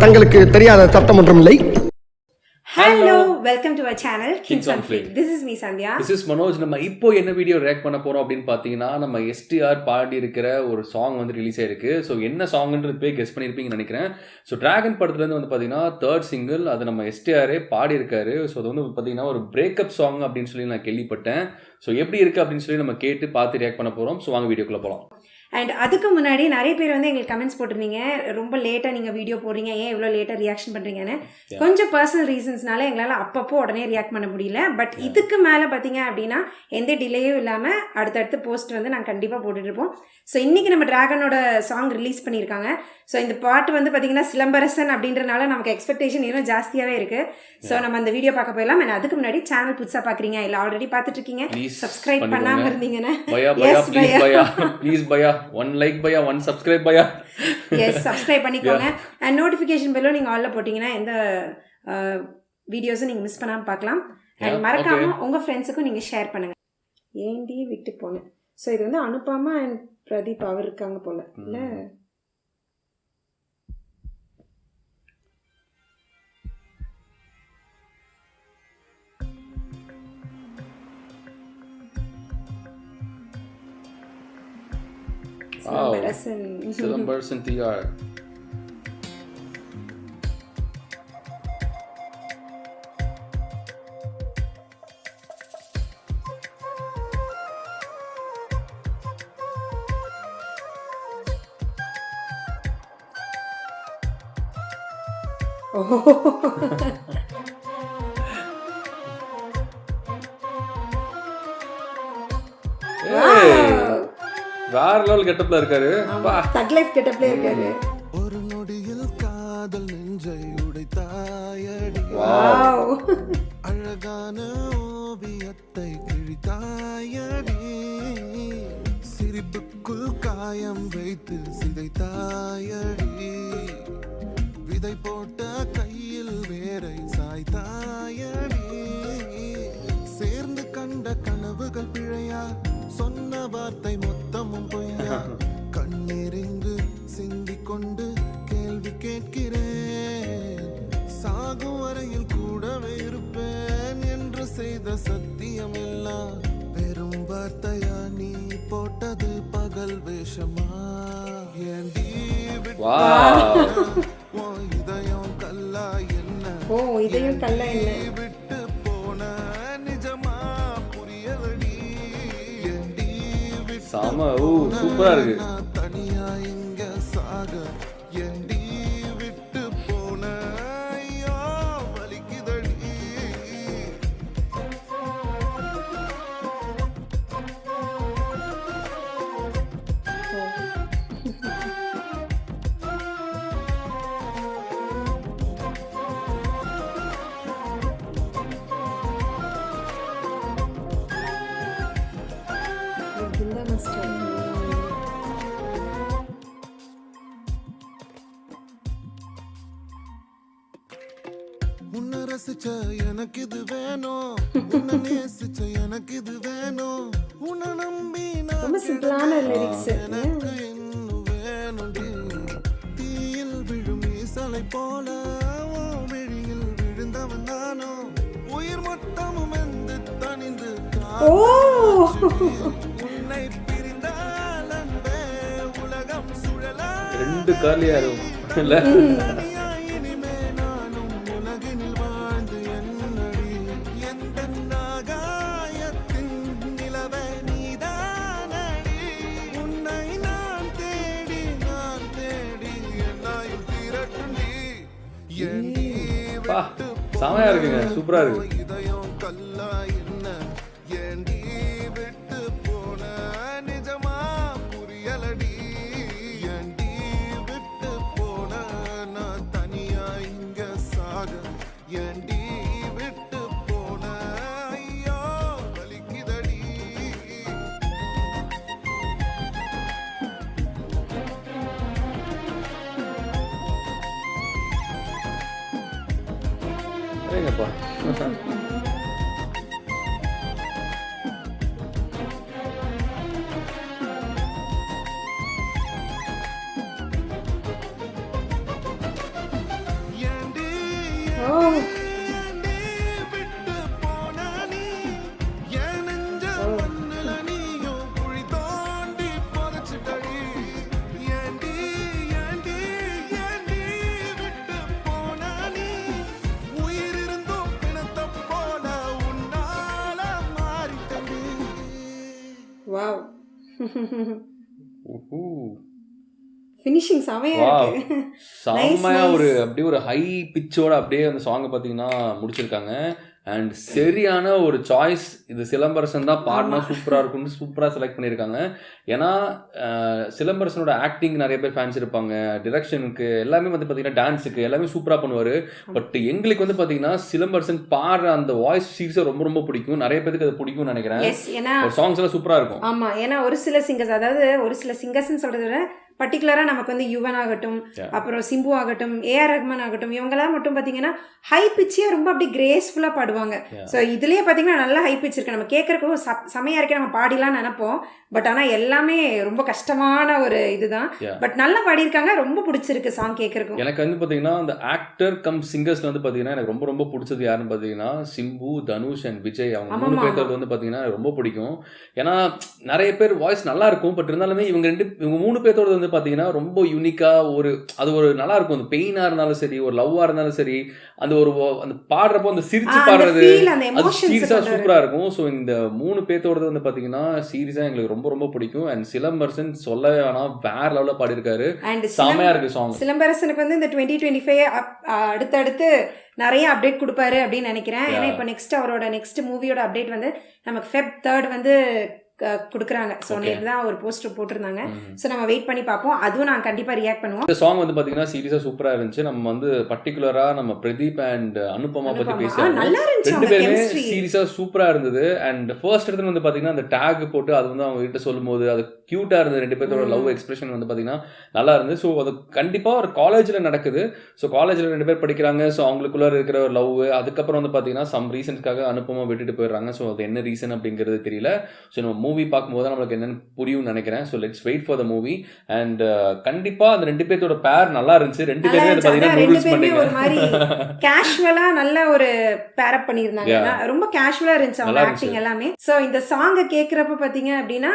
தங்களுக்கு தெரியாத சட்டம் ஒன்றும் இல்லை. Hello, welcome to our channel Kings on Flick. This is me Sandhya. This is Manoj. நம்ம இப்போ என்ன வீடியோ ரியாக்ட் பண்ண போறோம் அப்படின்னு பாத்தீங்கன்னா நம்ம STR பாடி இருக்கிற ஒரு சாங் வந்து ரிலீஸ் ஆயிருக்கு. ஸோ என்ன சாங்ன்றது போய் கெஸ் பண்ணியிருப்பீங்கன்னு நினைக்கிறேன். ஸோ டிராகன் படத்துலேருந்து வந்து பார்த்தீங்கன்னா 3rd சிங்கிள் அது நம்ம STRே பாடி இருக்காரு. ஸோ அது வந்து பார்த்தீங்கன்னா ஒரு பிரேக்கப் சாங் அப்படின்னு சொல்லி நான் கேள்விப்பட்டேன். ஸோ எப்படி இருக்கு அப்படின்னு சொல்லி நம்ம கேட்டு பார்த்து ரியாக்ட் பண்ண போறோம். ஸோ வாங்க வீடியோக்குள்ள போகலாம். அண்ட் அதுக்கு முன்னாடி நிறைய பேர் வந்து எங்களுக்கு கமெண்ட்ஸ் போட்டிருந்தீங்க, ரொம்ப லேட்டாக நீங்கள் வீடியோ போடுறீங்க, ஏன் இவ்வளோ லேட்டாக ரியாக்ஷன் பண்ணுறீங்கன்னு. கொஞ்சம் பர்சனல் ரீசன்ஸ்னால எங்களால் அப்பப்போ உடனே ரியாக்ட் பண்ண முடியல. பட் இதுக்கு மேலே பார்த்தீங்க அப்படின்னா எந்த டிலேயும் இல்லாமல் அடுத்தடுத்து போஸ்ட் வந்து நாங்கள் கண்டிப்பாக போட்டுட்ருப்போம். ஸோ இன்றைக்கி நம்ம டிராகனோட சாங் ரிலீஸ் பண்ணியிருக்காங்க. ஸோ இந்த பாட்டு வந்து பார்த்திங்கன்னா சிலம்பரசன் அப்படின்றனால நமக்கு எக்ஸ்பெக்டேஷன் இன்னும் ஜாஸ்தியாகவே இருக்குது. ஸோ நம்ம அந்த வீடியோ பார்க்க போயிடலாம். அண்ட் அதுக்கு முன்னாடி சேனல் புதுசாக பார்க்குறீங்க, இல்லை ஆல்ரெடி பார்த்துட்ருக்கீங்க, சப்ஸ்கிரைப் பண்ணாமல் இருந்தீங்கன்னா one like பையா, one subscribe பையா. எஸ், சப்ஸ்கிரைப் பண்ணிக்கோங்க. அண்ட் நோட்டிஃபிகேஷன் பெல்லும் நீங்கள் ஆல்ல போட்டிங்கன்னா எந்த வீடியோஸும் நீங்கள் மிஸ் பண்ணாமல் பார்க்கலாம். அண்ட் மறக்காமல் உங்கள் ஃப்ரெண்ட்ஸுக்கும் நீங்கள் ஷேர் பண்ணுங்கள். ஏண்டி விட்டு போனேன். ஸோ இது வந்து அனுப்பாமா அண்ட் பிரதீப் அவர் இருக்காங்க போல இல்லை? சிலம்பரசன் TR. வேற லெவல் கெட்டப்ல இருக்காரு. தக் லைஃப் கெட்டப்ல இருக்காரு. ஒரு நொடியில் காதல் நெஞ்சை உடைத்தாயடி, வாவ், அழகான ஓவியத்தை கிழித்தாயடி, சிரிப்புக்குள் காயம் வைத்து சிதைத்தாயடி, விதை போட்ட கையில் வேரை சாய்த்தாயடி, சேர்ந்து கண்ட கனவுகள் பிழையா, சொன்ன வார்த்தை மொத்தமும் பொய்யா, கண்ணீரிங்கு சிந்திக் கொண்டு கேள்வி கேட்கிறேன், சாகும் வரையில் கூடவே இருப்பேன் என்று செய்த சத்தியம் எல்லாம் வெறும் வார்த்தையா, நீ போட்டது பகல் வேஷமா, ஏண்டி இதயம் கல்லா என்ன, ஓ இதயம் கல்லா என்ன, விட்டு போன நிஜமா புரியலடி, சாம சூப்பரா இருக்கு. தனியா இங்க சாக ஏண்டி விட்டு போன, ஐயோ வலிக்குதடி. உன்னை ரசிச்ச எனக்கு இது வேணும், உன்னை நேசிச்ச எனக்கு இது வேணும், உன்னை நம்பி ரொம்ப சிம்பிளான லிரிக்ஸ். எனக்கு இன்னும் வேணும்டி, தீயில் விழும் ஈசலை போல விழியில் விழுந்தவன் நானோ, உயிர் மொத்தமும் வந்து தனிந்து உன்னை பிரிந்தால் அன்பே உலகம் சுழலா, ரெண்டு காலியா இருக்கும் இல்ல? செமையா இருக்குங்க, சூப்பரா இருக்கு. இதயம் கல்லா என்ன, ஏண்டி விட்டு போன நிஜமா புரியலடி, ஏண்டி விட்டு போன நான் தனியா இங்க சாக, ஏண்டி விட்டு போன ஐயோ வலிக்குதடி. சரிங்கப்பா. ஃபினிஷிங் செமையா இருக்கு. செம்மையா ஒரு அப்படியே ஒரு ஹை பிச்சோட அப்படியே அந்த சாங்கை பார்த்தீங்கன்னா முடிச்சிருக்காங்க. அண்ட் சரியான ஒரு சாய்ஸ். இது சிலம்பரசன் தான் பாடினா சூப்பராக இருக்கும்னு சூப்பராக செலக்ட் பண்ணியிருக்காங்க. ஏன்னா சிலம்பரசனோட ஆக்டிங் நிறைய பேர் ஃபேன்ஸ் இருப்பாங்க, டிரெக்ஷனுக்கு எல்லாமே வந்து பார்த்தீங்கன்னா டான்ஸுக்கு எல்லாமே சூப்பராக பண்ணுவார். பட் எங்களுக்கு வந்து பார்த்தீங்கன்னா சிலம்பரசன் பாடுற அந்த வாய்ஸ் சீரிஸை ரொம்ப ரொம்ப பிடிக்கும். நிறைய பேருக்கு அது பிடிக்கும்னு நினைக்கிறேன். ஒரு சாங்ஸ் எல்லாம் சூப்பராக இருக்கும். ஆமாம், ஏன்னா ஒரு சில சிங்கர்ஸ், அதாவது ஒரு சில சிங்கர்ஸ்ன்னு சொல்கிறத விட பர்டிகுலராக நமக்கு வந்து யுவன் ஆகட்டும், அப்புறம் சிம்பு ஆகட்டும், ஏஆர் ரஹ்மான் ஆகட்டும், இவங்கெல்லாம் மட்டும் பார்த்தீங்கன்னா ஹை பிச்சியாக ரொம்ப அப்படி கிரேஸ்ஃபுல்லாக பாடுவாங்க. ஸோ இதுலேயே பார்த்தீங்கன்னா நல்லா ஹை பிச் இருக்கு. நம்ம கேட்குறக்கும் செமையாக இருக்கே, நம்ம பாடிலாம் நினைப்போம். பட் ஆனால் எல்லாமே ரொம்ப கஷ்டமான ஒரு இதுதான். பட் நல்லா பாடியிருக்காங்க, ரொம்ப பிடிச்சிருக்கு சாங் கேட்குறக்கும். எனக்கு வந்து பார்த்தீங்கன்னா அந்த ஆக்டர் கம் சிங்கர்ஸ்ல வந்து பார்த்தீங்கன்னா எனக்கு ரொம்ப ரொம்ப பிடிச்சது யாருன்னு பார்த்தீங்கன்னா சிம்பு, தனுஷ் அண்ட் விஜய். அவங்க 3 பேர்த்தோடு வந்து பார்த்தீங்கன்னா ரொம்ப பிடிக்கும். ஏன்னா நிறைய பேர் வாய்ஸ் நல்லா இருக்கும். பட் இருந்தாலுமே இவங்க 3 பேர்த்தோடு வந்து பார்த்தீங்கன்னா ரொம்ப யூனிக்காக ஒரு அது ஒரு நல்லா இருக்கும். அந்த பெயினாக இருந்தாலும் சரி, ஒரு லவ்வாக இருந்தாலும் சரி, அந்த ஒரு அந்த பாடுறப்போ அந்த சிரிச்சு பாடுறது அது சீரியஸாக சூப்பராக இருக்கும். ஸோ இந்த 3 பேர்த்தோடு வந்து பார்த்தீங்கன்னா சீரியஸாக எங்களுக்கு ரொம்ப ரொம்ப பிடிக்கும். அண்ட் சிலம்பரசன் சொல்ல வேணாம், வேற லெவலில் பாடியிருக்காரு. செமையா இருக்கு சாங். சிலம்பரசனுக்கு வந்து இந்த 2025 அடுத்தடுத்து நிறைய அப்டேட் கொடுப்பாரு அப்படின்னு நினைக்கிறேன். ஏன்னா இப்போ நெக்ஸ்ட் அவரோட நெக்ஸ்ட் மூவியோட அப்டேட் வந்து நமக்கு Feb 3 வந்து கொடுக்குறாங்க. ஸோ நேற்று தான் ஒரு போஸ்டர் போட்டிருந்தாங்க. ஸோ நம்ம வெயிட் பண்ணி பார்ப்போம். அதுவும் நான் கண்டிப்பாக ரியாக்ட் பண்ணுவோம். இந்த சாங் வந்து பார்த்தீங்கன்னா சீரியஸாக சூப்பராக இருந்துச்சு. நம்ம வந்து பர்டிகுலராக நம்ம பிரதீப் அண்ட் அனுபமா பற்றி பேசியாங்க. 2 பேருமே சீரியஸாக சூப்பராக இருந்தது. அண்ட் ஃபர்ஸ்ட் இடத்துல வந்து பார்த்தீங்கன்னா அந்த டேக் போட்டு அது வந்து அவங்க கிட்ட சொல்லும் போது அது க்யூட்டாக இருந்தது. 2 பேர்த்தோட லவ் எக்ஸ்பிரஷன் வந்து பார்த்தீங்கன்னா நல்லா இருந்தது. ஸோ அது கண்டிப்பாக ஒரு காலேஜில் நடக்குது. ஸோ காலேஜில் 2 பேர் படிக்கிறாங்க. ஸோ அவங்களுக்குள்ள இருக்கிற ஒரு லவ், அதுக்கப்புறம் வந்து பார்த்தீங்கன்னா சம் ரீசன்ஸ்க்காக அனுபமா விட்டுட்டு போயிடுறாங்க. ஸோ அது என்ன ரீசன் அப்படிங்கிறது தெரியல. ஸோ நம்ம மூவி பார்க்கும்போது நம்மளுக்கு என்னன்னு புரியும் நினைக்கிறேன். So let's wait for the movie. And கண்டிப்பா அந்த 2 பேர்த்தோட பேர் நல்லா இருந்துச்சு. 2 பேருமே பார்த்தீங்கன்னா நூடுல்ஸ் பண்ணீங்க. ஒரு மாதிரி கேஷுவலா நல்ல ஒரு பேர் அப் பண்ணியிருந்தாங்க. ரொம்ப கேஷுவலா இருந்துச்சு அவங்க ஆக்டிங் எல்லாமே. ஸோ இந்த சாங்கை கேட்குறப்ப பார்த்தீங்க அப்படின்னா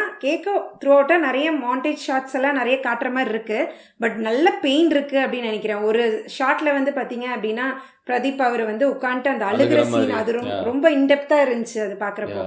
த்ரூ அவுட்டா நிறைய மாண்டேஜ் ஷாட்ஸ் எல்லாம் நிறைய காட்டுற மாதிரி இருக்கு. பட் நல்ல பெயின் இருக்கு அப்படின்னு நினைக்கிறேன். ஒரு ஷாட்ல வந்து பார்த்தீங்க அப்படின்னா பிரதீப் அவர் வந்து உட்காந்துட்டு அந்த அழுகிற சீன் அது ரொம்ப இன்டெப்தா இருந்துச்சு அது பார்க்குறப்போ.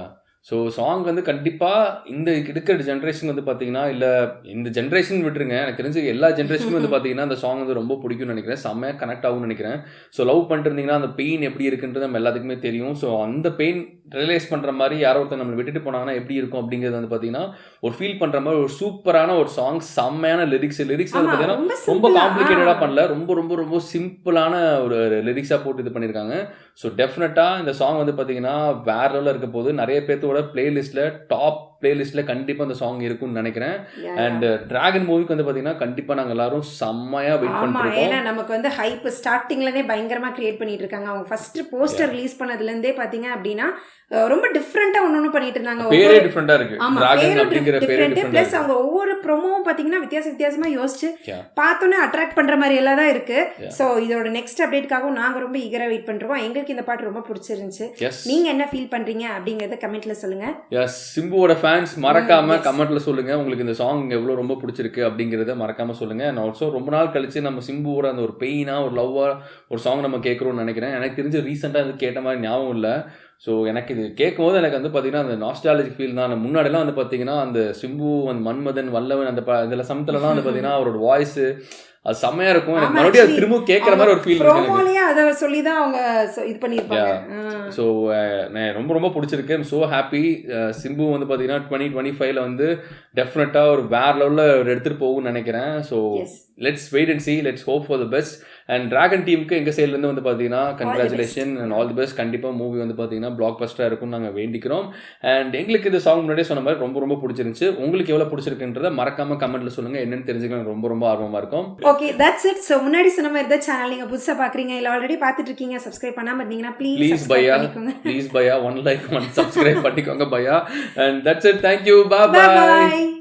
ஸோ சாங் வந்து கண்டிப்பாக இந்த இருக்கிற ஜென்ரேஷன் வந்து பார்த்தீங்கன்னா, இல்லை இந்த ஜென்ரேஷன் விட்டுருங்க, எனக்கு தெரிஞ்சு எல்லா ஜென்ரேஷனுக்கும் வந்து பார்த்தீங்கன்னா அந்த சாங் வந்து ரொம்ப பிடிக்கும்னு நினைக்கிறேன். செம்மையாக கனெக்ட் ஆகும்னு நினைக்கிறேன். ஸோ லவ் பண்ணிருந்தீங்கன்னா அந்த பெயின் எப்படி இருக்குன்றது நம்ம எல்லாத்துக்குமே தெரியும். ஸோ அந்த பெயின் ரியலைஸ் பண்ணுற மாதிரி யாரோ ஒருத்தர் நம்மளை விட்டுட்டு போனாங்கன்னா எப்படி இருக்கும் அப்படிங்கிறது வந்து பார்த்தீங்கன்னா ஒரு ஃபீல் பண்ணுற மாதிரி ஒரு சூப்பரான ஒரு சாங். செம்மையான லிரிக்ஸ் வந்து பார்த்தீங்கன்னா ரொம்ப காம்ப்ளிகேட்டடாக பண்ணல, ரொம்ப ரொம்ப ரொம்ப சிம்பிளான ஒரு லிரிக்ஸாக போட்டு இது பண்ணியிருக்காங்க. ஸோ டெஃபினட்டாக இந்த சாங் வந்து பார்த்தீங்கன்னா வேற லெவலில் இருக்க போது. நிறைய பேர்த்தோட பிளேலிஸ்ட்ல டாப் பிளேலிஸ்ட்ல கண்டிப்பா அந்த சாங் இருக்கும்னு நினைக்கிறேன். அண்ட் டிராகன் மூவிக்கு வந்து பாத்தீங்கன்னா கண்டிப்பா நாங்க எல்லாரும் செம்மையா வெயிட் பண்ணிருக்கோம். ஏன்னா நமக்கு வந்து ஹைப் ஸ்டார்டிங்லயே பயங்கரமா கிரியேட் பண்ணிட்டு இருக்காங்க. அவங்க ஃபர்ஸ்ட் போஸ்டர் ரிலீஸ் பண்ணதுல இருந்தே பாத்தீங்க அப்படின்னா ரொம்ப டிஃபரெண்டா ஒன்னொன்னு பண்ணிட்டு இருந்தாங்க. பேரே டிஃபரெண்டா இருக்கு. டிராகன் அப்படிங்கிற பேரே டிஃபரெண்டா. பிளஸ் அவங்க ஒவ்வொரு ப்ரோமோவும் பாத்தீங்கன்னா வித்தியாசமா யோசிச்சு பார்த்தோன்னே அட்ராக்ட் பண்ற மாதிரி எல்லாம் தான் இருக்கு. சோ இதோட நெக்ஸ்ட் அப்டேட்காகவும் நாங்க ரொம்ப ஈகரா வெயிட் பண்றோம். எங்களுக்கு இந்த பாட்டு ரொம்ப பிடிச்சிருந்துச்சு. நீங்க என்ன ஃபீல் பண்றீங்க அப்படிங்கறத கமெண்ட்ல சொல்லுங்க. எஸ், சிம்புவோட ஃபேன்ஸ் மறக்காம கமெண்ட்ல சொல்லுங்க உங்களுக்கு இந்த சாங் எவ்வளவு ரொம்ப பிடிச்சிருக்கு அப்படிங்கறத மறக்காம சொல்லுங்க. அண்ட் ஆல்சோ ரொம்ப நாள் கழிச்சு நம்ம சிம்புவோட அந்த ஒரு பெயினா ஒரு லவ்வா ஒரு சாங் நம்ம கேட்கறோம்னு நினைக்கிறேன். எனக்கு தெரிஞ்சு ரீசெண்டா இது கேட்ட மாதிரி ஞாபகம் இல்லை. ஸோ எனக்கு இது கேட்கும் போது எனக்கு வந்து பார்த்தீங்கன்னா அந்த நாஸ்டாலஜிக் ஃபீல் தான். முன்னாடிலாம் வந்து பார்த்தீங்கன்னா அந்த சிம்பு, அந்த மன்மதன், வல்லவன், அந்த இதில் சமத்துலலாம் வந்து பார்த்தீங்கன்னா அவரோட வாய்ஸ் அது செம்மையா இருக்கும். எனக்கு மறுபடியும் அது திரும்ப கேட்குற மாதிரி ஒரு ஃபீல் இருக்கு. அதை சொல்லி தான் அவங்க இது பண்ணியிருப்பாங்க. ஸோ ரொம்ப ரொம்ப பிடிச்சிருக்கு. I'm so happy. சிம்பு வந்து பார்த்தீங்கன்னா 2025 வந்து டெஃபினட்டாக ஒரு வேற லெவலில் எடுத்துகிட்டு போகும்னு நினைக்கிறேன். So let's wait and see, let's hope for the best. And dragon டீமுக்கு எங்கள் சைட்லேருந்து வந்து பார்த்தீங்கன்னா congratulation and all the best. கண்டிப்பாக மூவி வந்து பார்த்தீங்கன்னா பிளாக் பஸ்டராக இருக்கும்னு நாங்கள் வேண்டிக்கிறோம். அண்ட் எங்களுக்கு இந்த சாங் முன்னாடியே சொன்ன மாதிரி ரொம்ப ரொம்ப பிடிச்சிருந்துச்சு. உங்களுக்கு எவ்வளோ பிடிச்சிருக்குன்றத மறக்காம கமெண்ட்ல சொல்லுங்கள். என்னென்னு தெரிஞ்சுக்கலாம் ரொம்ப ரொம்ப ஆர்வமாக இருக்கும். Okay, that's it. ஸோ முன்னாடி சொன்ன மாதிரி தான் சேனல் நீங்கள் புதுசாக பார்க்குறீங்க இல்லை ஆல்ரெடி பார்த்துட்டு இருக்கீங்க, சப்ஸ்கிரைப் பண்ணாமல் இருந்தீங்கன்னா ப்ளீஸ் பையா 1 லைக் 1 சப்ஸ்கிரைப் பண்ணிக்கோங்க பையா. And that's it. Thank you. Bye.